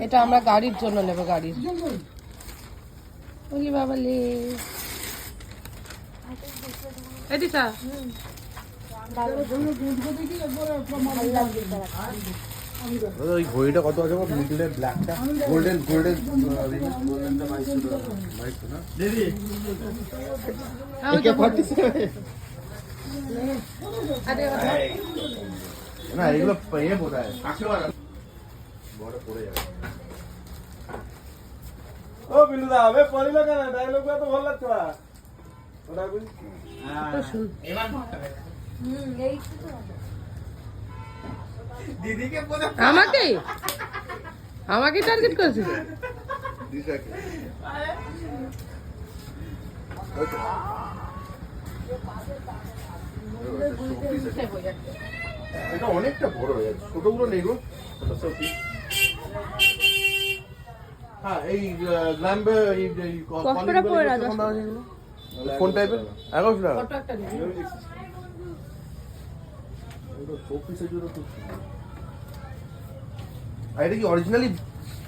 এটা আমরা গাড়ির জন্য নেব, গাড়ির। ওলি বাবা লে এদিকা ওই ঘড়িটা কত আছে মিডলে ব্ল্যাকটা গোল্ডেন গোল্ডেন না দিদি একে 47 না এগুলো পেয়ে বোঝায় বড় পড়ে যাবে। ও বিলুদা হবে পড়িল কেন ডায়লগটা তো ভালো লাগছে না ওটা বুঝ তো শুন এবার এই তো দিদিকে বলে আমাকে আমাকে টার্গেট করেছিস? দিশাকে এটা অনেকটা বড় হয়ে যাচ্ছে, ছোটগুলো নেই গো। হ্যাঁ এই গ্রামে এই কষ্টটা পড়ে না কোন টাইপের 1100 টাকা ফটো একটা দিবি। আর এটা কি অরিজিনালি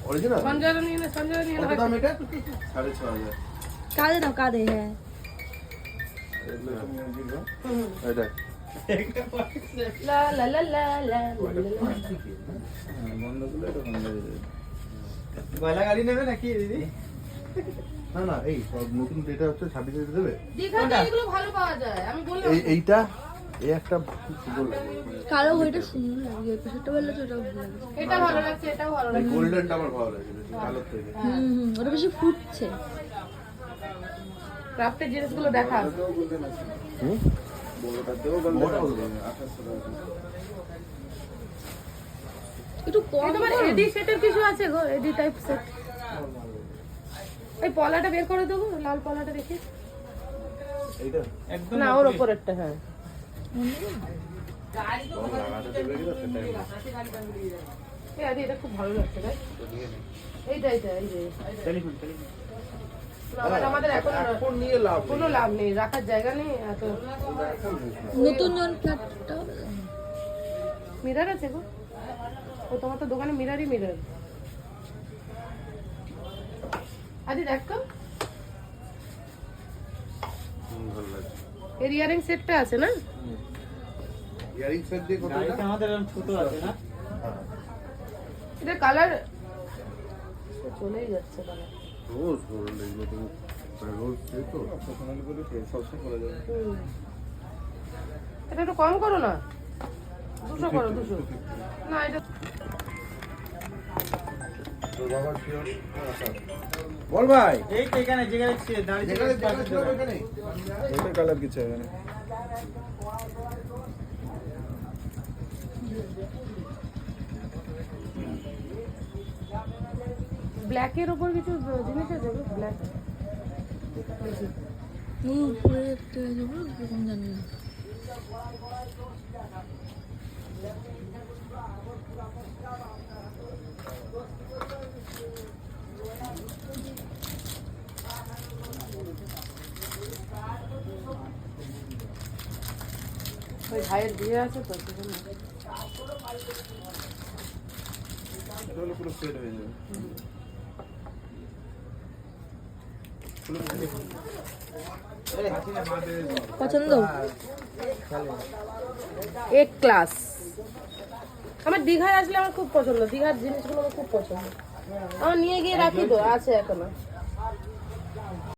অরিজিনাল সঞ্জয় নিয়ে না, সঞ্জয় নিয়ে কত না। দাম এটা 6500 কাঁদে না কাঁদে হ্যাঁ এটা লা লা লা লা লা গলা গাড়ি নেবে নাকি দিদি না না এই সব নতুন ডেটা হচ্ছে 26 দেবে দীঘাতে এগুলো ভালো পাওয়া যায়, আমি বললাম। এইটা এই একটা খুব সুন্দর লাগে কালো ঘড়িটা সুন্দর লাগে পেছনটা বললে তো ওটাও ভালো লাগে এটা ভালো লাগছে, এটাও ভালো লাগছে। গোল্ডেনটা আমার ভালো লাগে বেশি কালো থেকে ওটা বেশি ফুটছে ক্রাফটের জিনিসগুলো দেখা। হুম একটু কম এই তোমার এডি সেটের কিছু আছে গো, এডি টাইপ সেট। এই পলাটা বের করে দেবো, লাল পলাটা দেখি। এইটা একদম না ওর উপরেরটা, হ্যাঁ। এই আদি এটা খুব ভালো লাগছে তাই। এইটা এইটা এই যে টেলিফোন টেলিফোন না, মানে আমাদের এখন এখন নিয়ে লাভ কোনো লাভ নেই, রাখার জায়গা নেই এত। নতুন জন ফ্ল্যাটটা মিরর আছে গো, ও তোমার তো দোকানে মিররই মিরর। আদি দেখো ভালো লাগে এর ইয়ারিং সেটটা আছে না? ইয়ারিং সেট দিয়ে কত গাড়িটা আমাদের এরকম ছোট আছে না এটা কালার চলেই যাচ্ছে কালার। রোজ রোজ এগুলো তো রোজ সেই তো প্রফেশনাল করে সবসময় করা যাবে এটা একটু কম করো না, 200 করো 200। না এটা তো বাবা শিওর বল ভাই এই তো এখানে যেখানে দাঁড়িয়ে যেখানে ছিল ওখানে এটা কালার কিছু হবে না ব্ল্যাকের উপর কিছু জিনিস আছে গো, ব্ল্যাক উপরে একটা যাবো এরকম জানি না ওই ভাইয়ের বিয়ে আছে তো সেজন্য। তাহলে পুরো সেট হয়ে যাবে পছন্দ এক ক্লাস। আমার দীঘায় আসলে আমার খুব পছন্দ, দীঘার জিনিসগুলো আমার খুব পছন্দ। আমার নিয়ে গিয়ে রাখি তো, আছে এখনো।